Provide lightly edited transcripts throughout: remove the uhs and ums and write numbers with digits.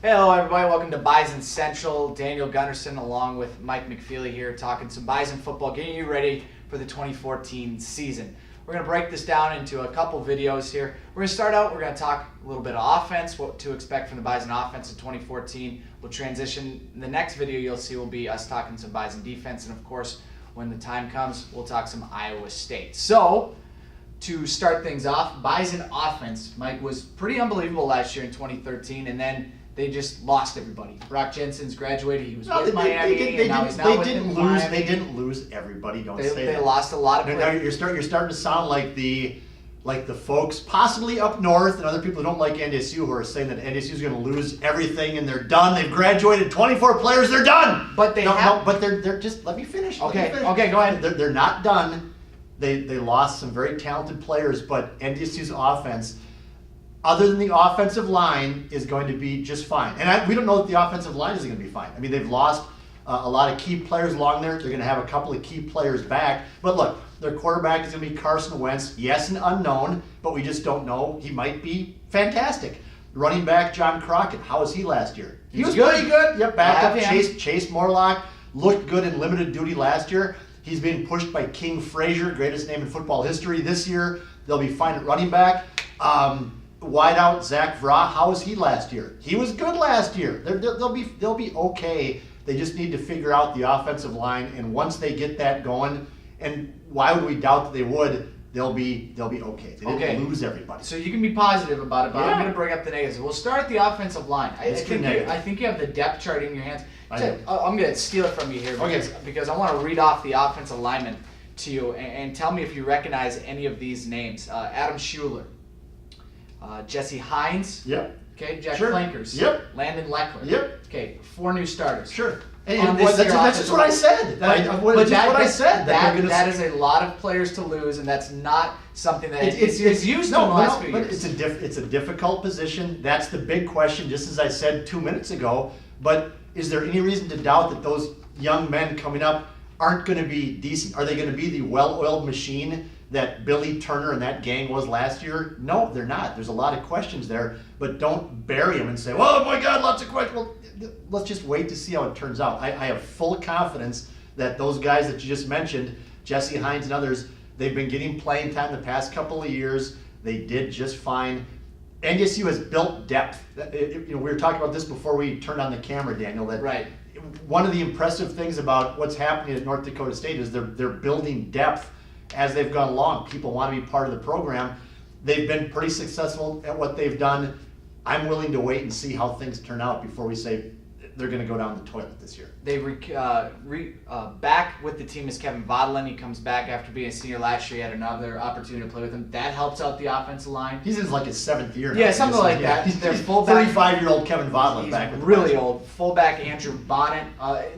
Hello everybody, welcome to Bison Central. Daniel Gunnarsson along with Mike McFeely here talking some Bison football, getting you ready for the 2014 season. We're going to break this down into a couple videos here. We're going to start out, we're going to talk a little bit of offense, what to expect from the Bison offense in 2014. We'll transition. The next video you'll see will be us talking some Bison defense, and of course, when the time comes, we'll talk some Iowa State. So, to start things off, Bison offense, Mike, was pretty unbelievable last year in 2013, and then they just lost everybody. Brock Jensen's graduated. He was with Miami, and now he's not with Miami. They didn't lose everybody. Don't say that. They lost a lot of players. Now you're starting to sound like the folks possibly up north and other people who don't like NDSU who are saying that NDSU is going to lose everything and they're done. They've graduated 24 players. They're done. But they're just. Let me finish. Okay, go ahead. They're not done. They lost some very talented players, but NDSU's offense, other than the offensive line, is going to be just fine. And we don't know that the offensive line is going to be fine. I mean, they've lost a lot of key players along there. They're going to have a couple of key players back. But look, their quarterback is going to be Carson Wentz. Yes, an unknown, but we just don't know. He might be fantastic. Running back John Crockett, how was he last year? He was pretty good. Yep, backup Chase Morlock looked good in limited duty last year. He's being pushed by King Frazier, greatest name in football history. This year, they'll be fine at running back. Wideout Zach Vra, how was he last year? He was good last year. They'll be okay. They just need to figure out the offensive line, and once they get that going, and why would we doubt that they would? They'll be okay. They didn't lose everybody. So you can be positive about it, but I'm going to bring up the negatives. We'll start at the offensive line. I think you have the depth chart in your hands. I'm going to steal it from you here because I want to read off the offensive linemen to you and tell me if you recognize any of these names. Adam Schuler. Jesse Hines. Yep. Okay, Jack Clankers. Yep. Landon Leckler. Yep. Okay, 4 new starters. Sure. And that's just what I said. That is a lot of players to lose, and that's not something that it's used to in the last few years. It's a difficult position. That's the big question, just as I said 2 minutes ago. But is there any reason to doubt that those young men coming up aren't going to be decent? Are they going to be the well-oiled machine that Billy Turner and that gang was last year? No, they're not. There's a lot of questions there, but don't bury them and say, oh my God, lots of questions. Well, let's just wait to see how it turns out. I have full confidence that those guys that you just mentioned, Jesse Hines and others, they've been getting playing time the past couple of years. They did just fine. NDSU has built depth. We were talking about this before we turned on the camera, Daniel, that right. One of the impressive things about what's happening at North Dakota State is they're building depth as they've gone along. People want to be part of the program. They've been pretty successful at what they've done. I'm willing to wait and see how things turn out before we say they're going to go down the toilet this year. They back with the team is Kevin Vaudelin. He comes back after being a senior last year. He had another opportunity to play with him. That helps out the offensive line. He's in like his 7th year now. Yeah, something like that. He's 35-year-old Kevin Vaudelin back with really old. Fullback Andrew Bonnet.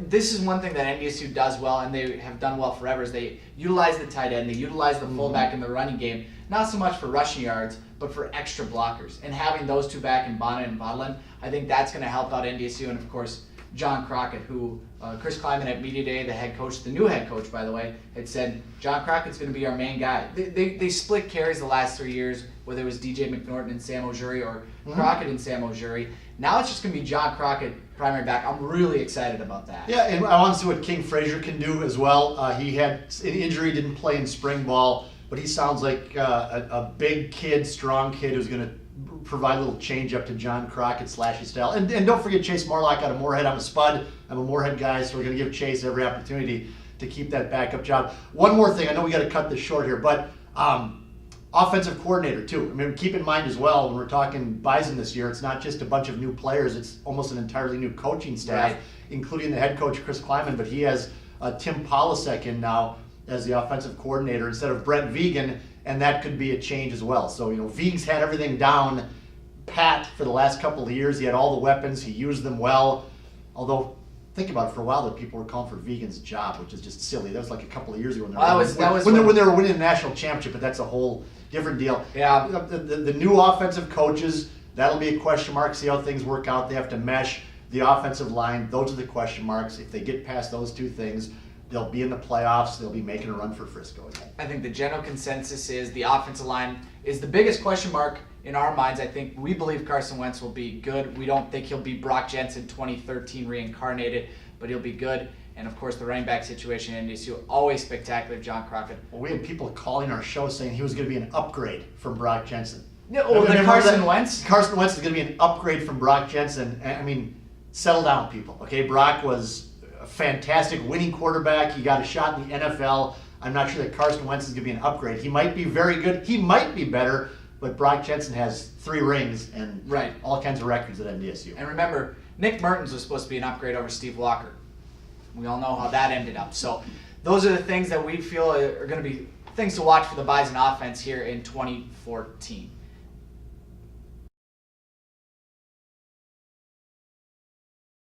This is one thing that NDSU does well, and they have done well forever, is they utilize the tight end. They utilize the fullback in the running game, not so much for rushing yards, but for extra blockers. And having those two back in Bonnet and Vaudelin, I think that's going to help out NDSU. And of course, John Crockett, who Chris Kleiman at Media Day, the new head coach, by the way, had said, John Crockett's going to be our main guy. They split carries the last 3 years, whether it was DJ McNorton and Sam Ojuri or Crockett and Sam Ojuri. Now it's just going to be John Crockett, primary back. I'm really excited about that. Yeah, and I want to see what King Frazier can do as well. He had an injury, didn't play in spring ball, but he sounds like a big kid, strong kid who's going to provide a little change up to John Crockett slashy style. And don't forget Chase Morlock out of Moorhead. I'm a spud. I'm a Moorhead guy, so we're going to give Chase every opportunity to keep that backup job. One more thing. I know we got to cut this short here, but offensive coordinator too. I mean, keep in mind as well, when we're talking Bison this year, it's not just a bunch of new players. It's almost an entirely new coaching staff, including the head coach, Chris Kleiman, but he has Tim Polasek in now as the offensive coordinator instead of Brent Vegan, and that could be a change as well. So, Vegan's had everything down pat for the last couple of years. He had all the weapons. He used them well. Although, think about it, for a while that people were calling for Vegan's job, which is just silly. That was like a couple of years ago when they were winning the national championship, but that's a whole different deal. Yeah. The new offensive coaches, that'll be a question mark. See how things work out. They have to mesh the offensive line. Those are the question marks. If they get past those two things, they'll be in the playoffs. They'll be making a run for Frisco again. I think the general consensus is the offensive line is the biggest question mark in our minds, we believe Carson Wentz will be good. We don't think he'll be Brock Jensen 2013 reincarnated, but he'll be good. And of course, the running back situation in NDSU, always spectacular. John Crockett. Well, we had people calling our show saying he was going to be an upgrade from Brock Jensen. Carson Wentz? Carson Wentz is going to be an upgrade from Brock Jensen. I mean, settle down, people. Okay, Brock was a fantastic winning quarterback. He got a shot in the NFL. I'm not sure that Carson Wentz is going to be an upgrade. He might be very good. He might be better. But Brock Jensen has 3 rings and all kinds of records at NDSU. And remember, Nick Mertens was supposed to be an upgrade over Steve Walker. We all know how that ended up. So those are the things that we feel are going to be things to watch for the Bison offense here in 2014.